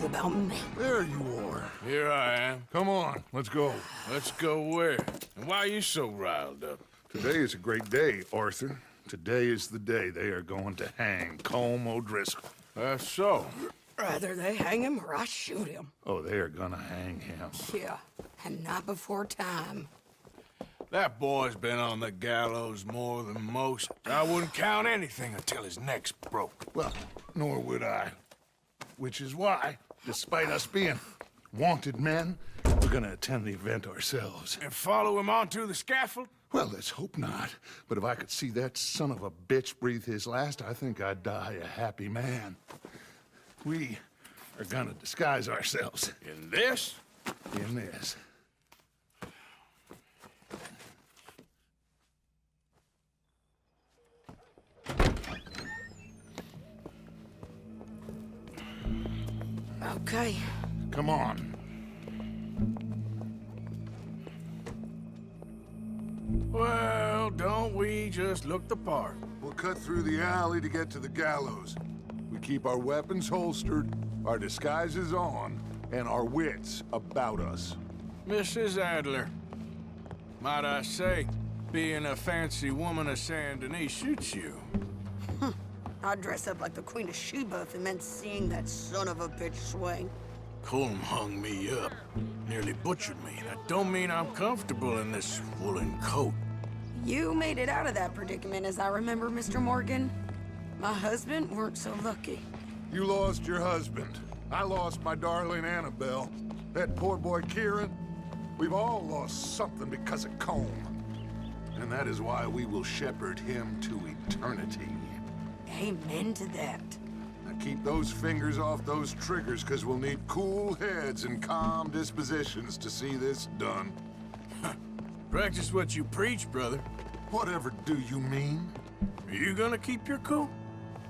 worry about me. There you are. Here I am. Come on, let's go. Let's go where? And why are you so riled up? Today is a great day, Arthur. Today is the day they are going to hang Colm O'Driscoll. That's so. Rather they hang him or I shoot him. Oh, they are gonna hang him. Yeah, and not before time. That boy's been on the gallows more than most. I wouldn't count anything until his neck's broke. Well, nor would I. Which is why, despite us being wanted men, we're gonna attend the event ourselves. And follow him onto the scaffold? Well, let's hope not. But if I could see that son of a bitch breathe his last, I think I'd die a happy man. We are gonna disguise ourselves In this? in this. Okay. Come on. Well, don't we just look the part? We'll cut through the alley to get to the gallows. We keep our weapons holstered, our disguises on, and our wits about us. Mrs. Adler, might I say, being a fancy woman of Saint Denis shoots you. I'd dress up like the Queen of Sheba if it meant seeing that son of a bitch swing. Colm hung me up, nearly butchered me. That don't mean I'm comfortable in this woolen coat. You made it out of that predicament, as I remember, Mr. Morgan. My husband weren't so lucky. You lost your husband. I lost my darling Annabelle. That poor boy Kieran. We've all lost something because of Colm. And that is why we will shepherd him to eternity. Amen to that. Now keep those fingers off those triggers, because we'll need cool heads and calm dispositions to see this done. Practice what you preach, brother. Whatever do you mean? Are you gonna keep your cool?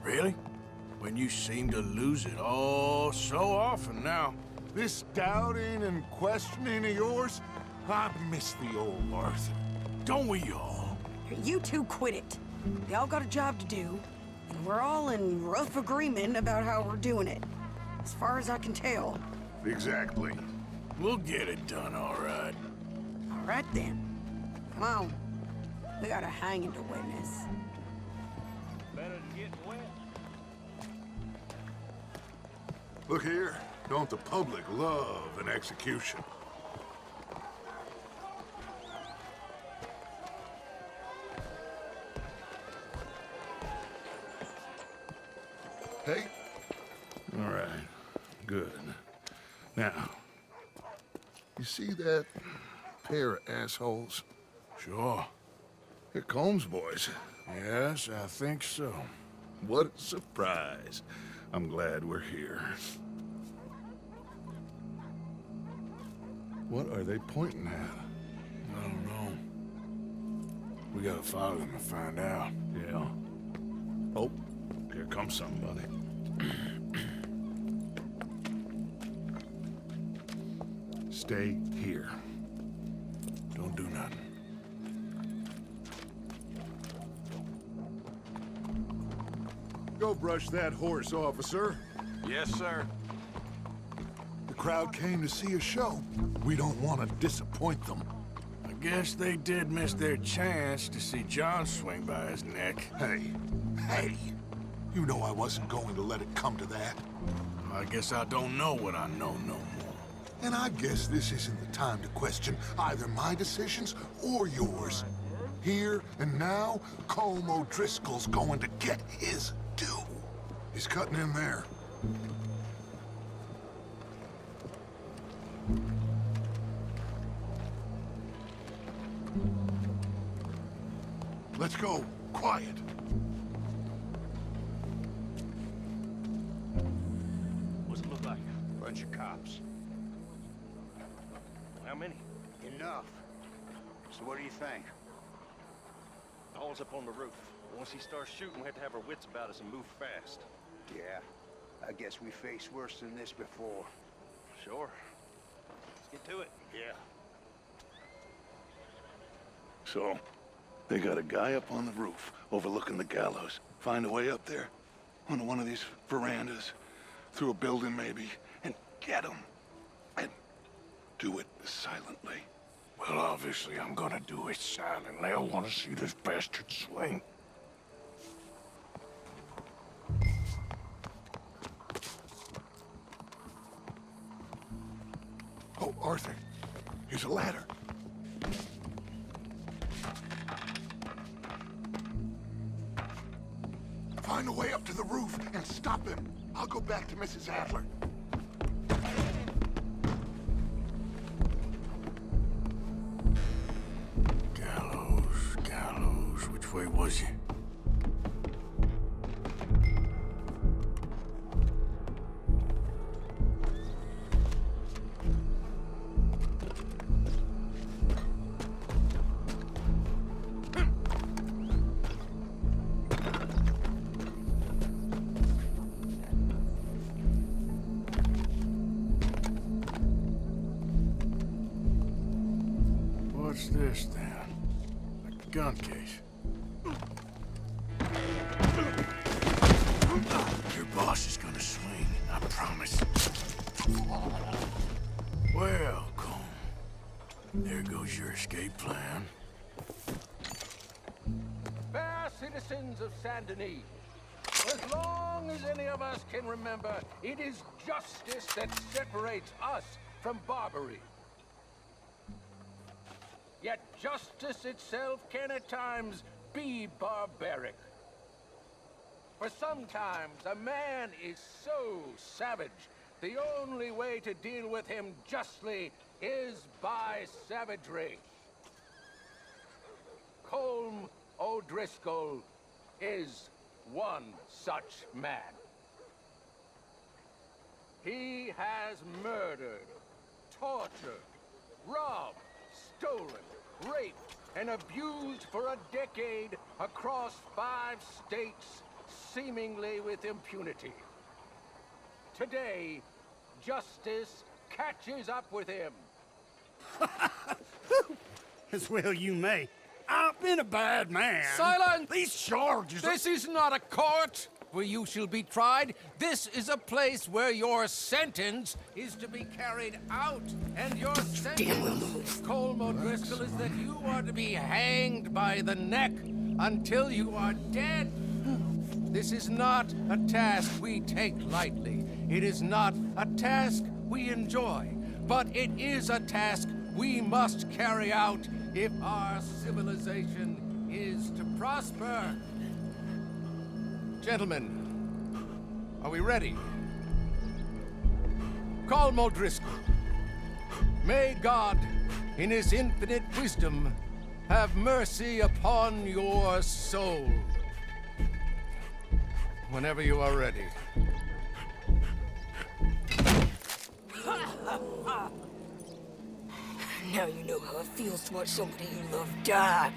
Really? When you seem to lose it all so often now. This doubting and questioning of yours, I miss the old Arthur. Don't we all? You two quit it. Y'all got a job to do, and we're all in rough agreement about how we're doing it. As far as I can tell. Exactly. We'll get it done, all right. All right then. Come on. We got a hanging to witness. Better than getting wet. Look here, don't the public love an execution? Hey? All right. Good. Now, you see that pair of assholes? Sure. They're Colm's boys. Yes, I think so. What a surprise. I'm glad we're here. What are they pointing at? I don't know. We gotta follow them and find out. Yeah. Oh, here comes somebody. Stay here. Don't do nothing. Go brush that horse, officer. Yes, sir. The crowd came to see a show. We don't want to disappoint them. I guess they did miss their chance to see John swing by his neck. Hey, you know I wasn't going to let it come to that. I guess I don't know what I know no more. And I guess this isn't the time to question either my decisions or yours. Here and now, Colm O'Driscoll's going to get his due. He's cutting in there. Let's go. Quiet. What's it look like? Bunch of cops. How many? Enough. So what do you think? All's up on the roof. Once he starts shooting, we have to have our wits about us and move fast. Yeah, I guess we faced worse than this before. Sure. Let's get to it. Yeah. So, they got a guy up on the roof overlooking the gallows. Find a way up there. Onto one of these verandas. Through a building, maybe. And get him. And do it silently. Well, obviously I'm gonna do it silently. I want to see this bastard swing. Oh, Arthur, here's a ladder. Find a way up to the roof and stop him. I'll go back to Mrs. Adler. Gallows, which way was he? What's this, then? A gun case. Your boss is gonna swing, I promise. Well, Colm, there goes your escape plan. Fair citizens of Saint Denis, as long as any of us can remember, it is justice that separates us from Barbary. Yet justice itself can at times be barbaric. For sometimes a man is so savage, the only way to deal with him justly is by savagery. Colm O'Driscoll is one such man. He has murdered, tortured, robbed, stolen, raped, and abused for a decade across 5 states, seemingly with impunity. Today, justice catches up with him. As well you may. I've been a bad man. Silence! These charges... This is not a court where you shall be tried. This is a place where your sentence is to be carried out. And your sentence, Colm O'Driscoll, is that you are to be hanged by the neck until you are dead. This is not a task we take lightly. It is not a task we enjoy. But it is a task we must carry out if our civilization is to prosper. Gentlemen, are we ready? Colm O'Driscoll, may God, in his infinite wisdom, have mercy upon your soul. Whenever you are ready. Now you know how it feels to watch somebody you love die.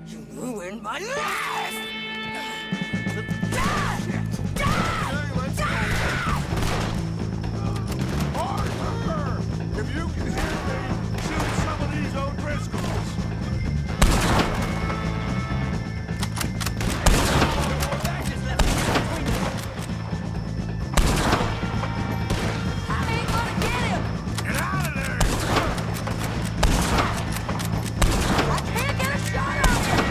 You ruined my life! Arthur! If you can hear me, shoot some of these O'Driscolls! I ain't gonna get him! Get out of there! I can't get a shot on him!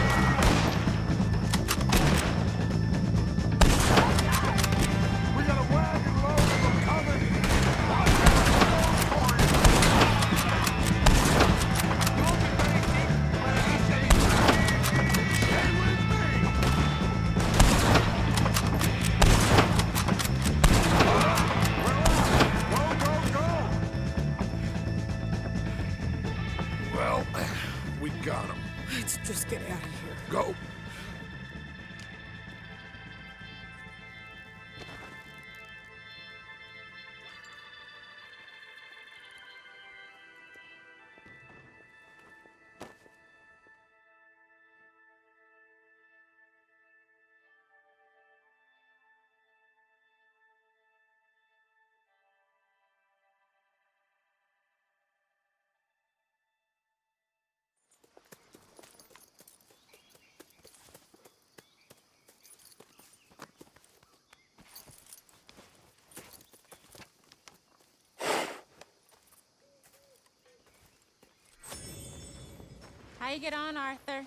you get on, Arthur?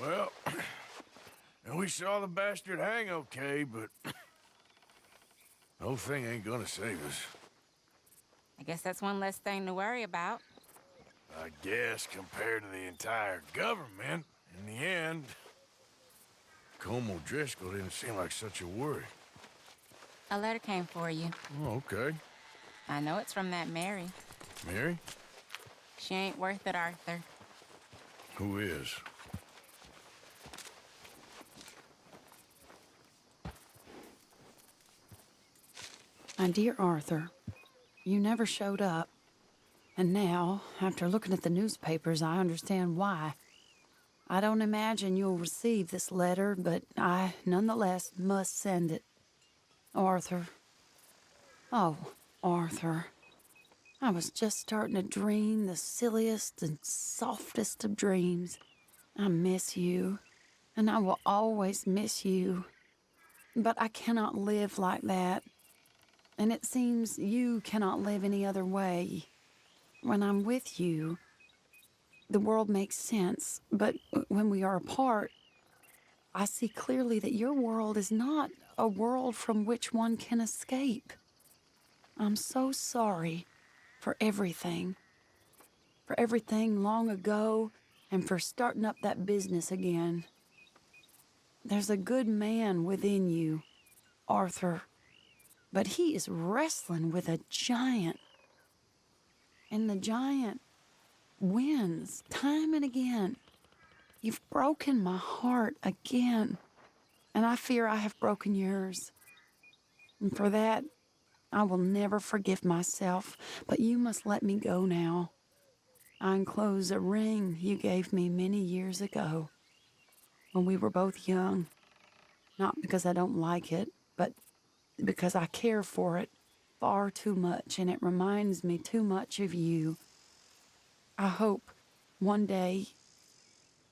Well, and we saw the bastard hang okay, but the whole thing ain't gonna save us. I guess that's one less thing to worry about. I guess compared to the entire government, in the end, Colm O'Driscoll didn't seem like such a worry. A letter came for you. Oh, okay. I know it's from that Mary. Mary? She ain't worth it, Arthur. Who is? My dear Arthur, you never showed up. And now, after looking at the newspapers, I understand why. I don't imagine you'll receive this letter, but I, nonetheless, must send it. Arthur. Oh, Arthur. I was just starting to dream the silliest and softest of dreams. I miss you, and I will always miss you. But I cannot live like that. And it seems you cannot live any other way. When I'm with you, the world makes sense, but when we are apart, I see clearly that your world is not a world from which one can escape. I'm so sorry for everything long ago, and for starting up that business again. There's a good man within you, Arthur, but he is wrestling with a giant. And the giant wins time and again. You've broken my heart again, and I fear I have broken yours. And for that, I will never forgive myself, but you must let me go now. I enclose a ring you gave me many years ago, when we were both young. Not because I don't like it, but because I care for it far too much, and it reminds me too much of you. I hope one day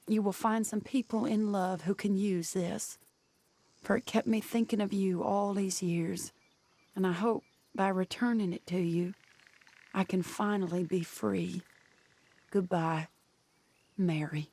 you will find some people in love who can use this, for it kept me thinking of you all these years, and I hope by returning it to you, I can finally be free. Goodbye, Mary.